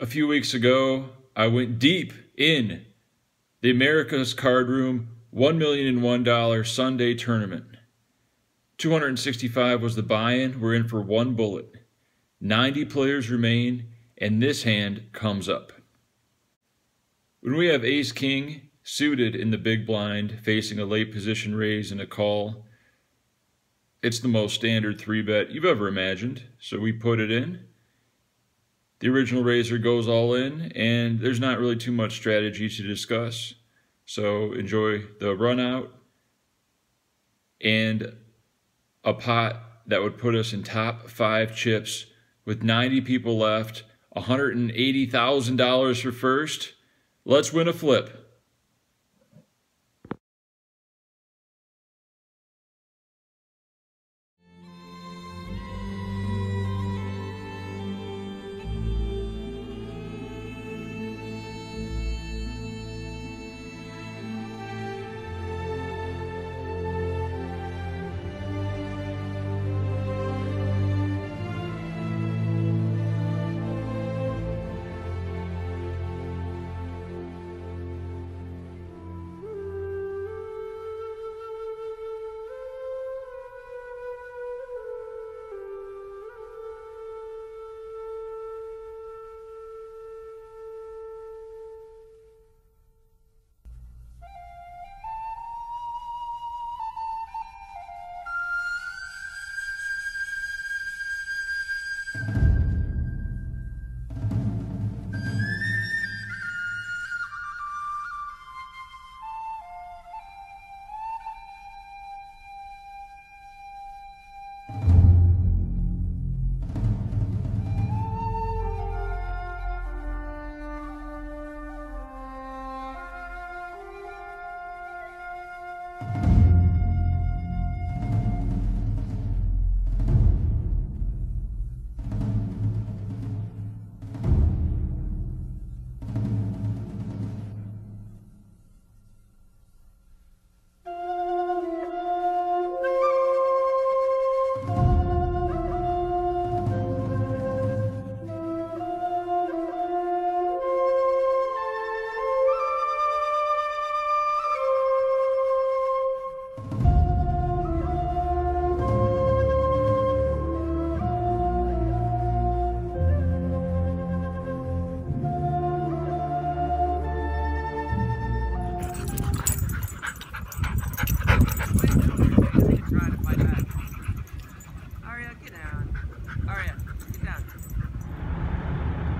A few weeks ago, I went deep in the America's Card Room $1,001 Sunday tournament. 265 was the buy-in. We're in for one bullet. 90 players remain, and this hand comes up. When we have ace-king suited in the big blind, facing a late position raise and a call, it's the most standard 3-bet you've ever imagined, so we put it in. The original raiser goes all in, and there's not really too much strategy to discuss. So enjoy the run out and a pot that would put us in top 5 chips with 90 people left, $180,000 for first. Let's win a flip.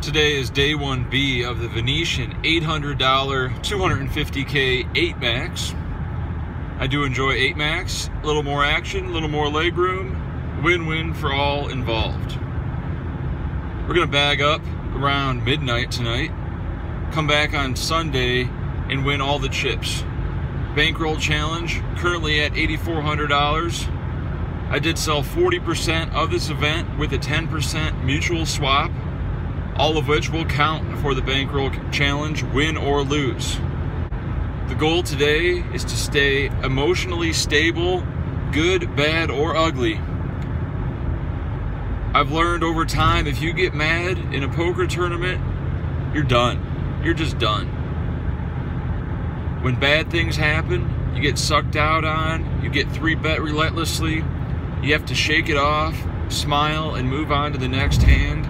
Today is day 1B of the Venetian $800 250K 8-max. I do enjoy 8-max. A little more action, a little more leg room. Win-win for all involved. We're going to bag up around midnight tonight. Come back on Sunday and win all the chips. Bankroll challenge currently at $8,400. I did sell 40% of this event with a 10% mutual swap, all of which will count for the bankroll challenge, win or lose. The goal today is to stay emotionally stable, good, bad, or ugly. I've learned over time, if you get mad in a poker tournament, you're done. You're just done. When bad things happen, you get sucked out on, you get 3-bet relentlessly, you have to shake it off, smile, and move on to the next hand.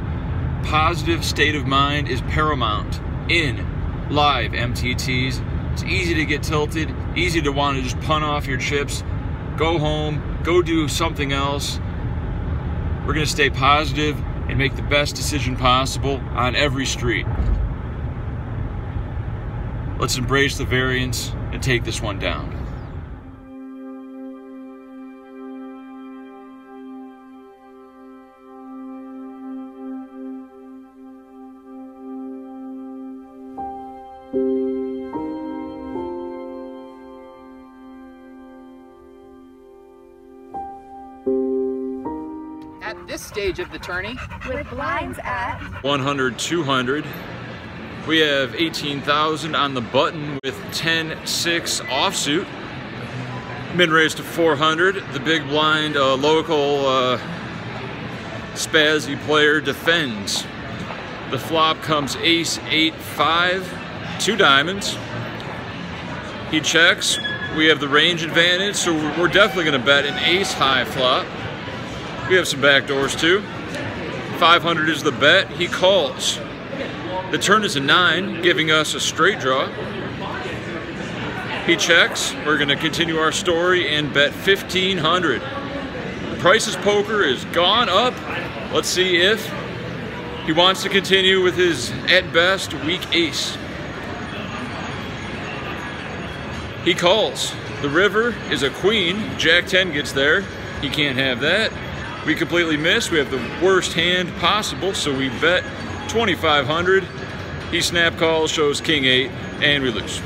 Positive state of mind is paramount in live MTTs. It's easy to get tilted, easy to want to just punt off your chips, go home, go do something else. We're going to stay positive and make the best decision possible on every street. Let's embrace the variance and take this one down. At this stage of the tourney, with blinds at 100, 200, we have 18,000 on the button with 10-6 offsuit. Mid raise to 400. The big blind local spazzy player defends. The flop comes ace, 8, 5, 2 diamonds. He checks. We have the range advantage, so we're definitely going to bet an ace high flop. We have some backdoors too. 500 is the bet. He calls. The turn is a 9, giving us a straight draw. He checks. We're going to continue our story and bet 1,500. Price's poker is gone up. Let's see if he wants to continue with his, at best, weak ace. He calls. The river is a queen. Jack 10 gets there. He can't have that. We completely miss. We have the worst hand possible, so we bet 2,500. He snap calls, shows king 8, and we lose.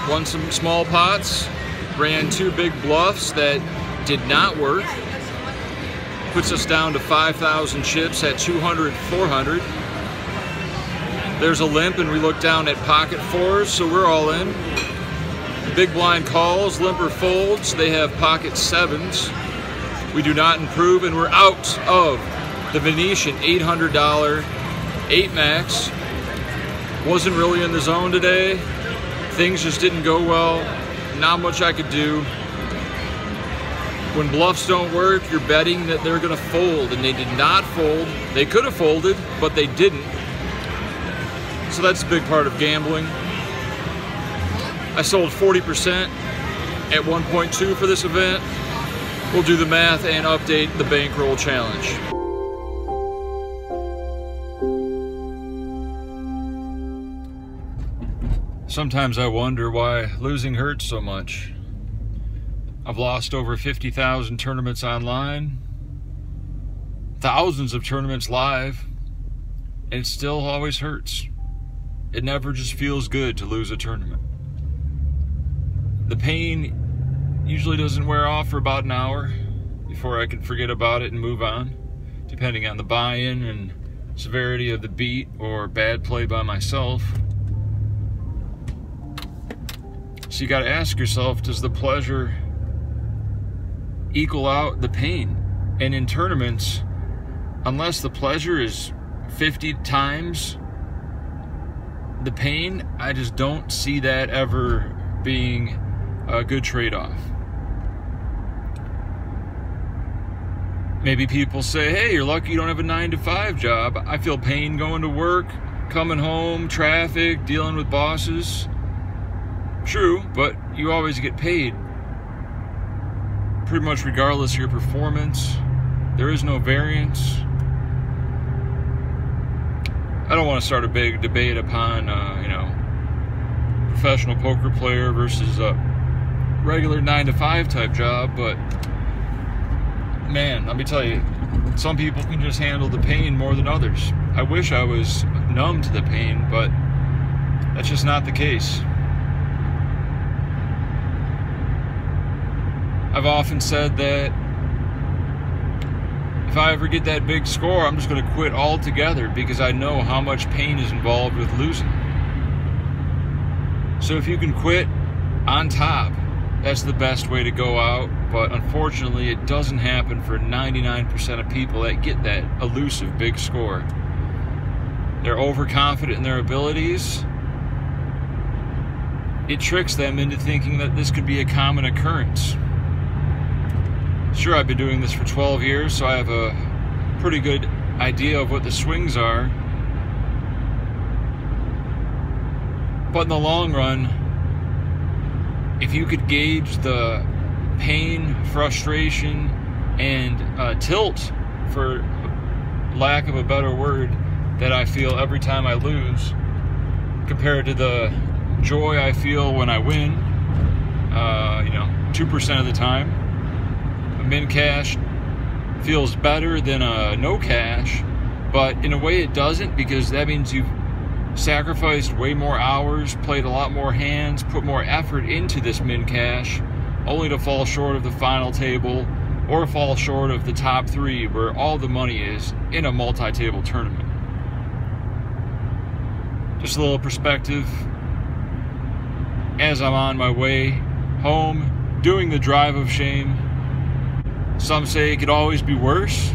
Won some small pots, ran 2 big bluffs that did not work. Puts us down to 5,000 chips at 200, 400. There's a limp and we look down at pocket 4s, so we're all in. Big blind calls, limper folds, they have pocket 7s. We do not improve and we're out of the Venetian $800 8 max. Wasn't really in the zone today. Things just didn't go well. Not much I could do. When bluffs don't work, you're betting that they're gonna fold, and they did not fold. They could have folded, but they didn't. So that's a big part of gambling. I sold 40% at 1.2 for this event. We'll do the math and update the bankroll challenge. Sometimes I wonder why losing hurts so much. I've lost over 50,000 tournaments online, thousands of tournaments live, and it still always hurts. It never just feels good to lose a tournament. The pain usually doesn't wear off for about an hour before I can forget about it and move on, depending on the buy-in and severity of the beat or bad play by myself. So you gotta ask yourself, does the pleasure equal out the pain? And in tournaments, unless the pleasure is 50 times the pain, I just don't see that ever being a good trade-off. Maybe people say, hey, you're lucky you don't have a 9-to-5 job. I feel pain going to work, coming home, traffic, dealing with bosses. True, but you always get paid pretty much regardless of your performance. There is no variance. I don't want to start a big debate upon, professional poker player versus a regular 9-to-5 type job, but man, let me tell you, some people can just handle the pain more than others. I wish I was numb to the pain, but that's just not the case. I've often said that if I ever get that big score, I'm just going to quit altogether because I know how much pain is involved with losing. So if you can quit on top, that's the best way to go out, but unfortunately it doesn't happen for 99% of people that get that elusive big score. They're overconfident in their abilities. It tricks them into thinking that this could be a common occurrence. Sure, I've been doing this for 12 years, so I have a pretty good idea of what the swings are. But in the long run, if you could gauge the pain, frustration, and tilt, for lack of a better word, that I feel every time I lose, compared to the joy I feel when I win, 2% of the time, I'm in cash feels better than a no cash, but in a way it doesn't, because that means you've sacrificed way more hours, played a lot more hands, put more effort into this min cash, only to fall short of the final table or fall short of the top 3 where all the money is in a multi-table tournament. Just a little perspective as I'm on my way home, doing the drive of shame. Some say it could always be worse.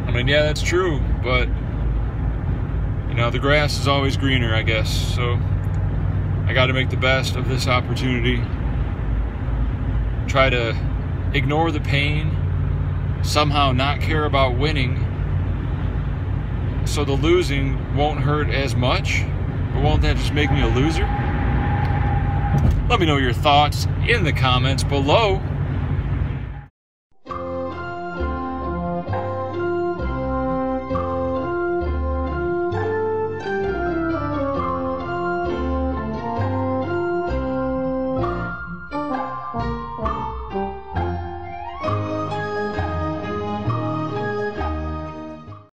I mean, yeah, that's true, but you know, the grass is always greener, I guess. So I got to make the best of this opportunity. Try to ignore the pain, somehow not care about winning, so the losing won't hurt as much. But won't that just make me a loser? Let me know your thoughts in the comments below.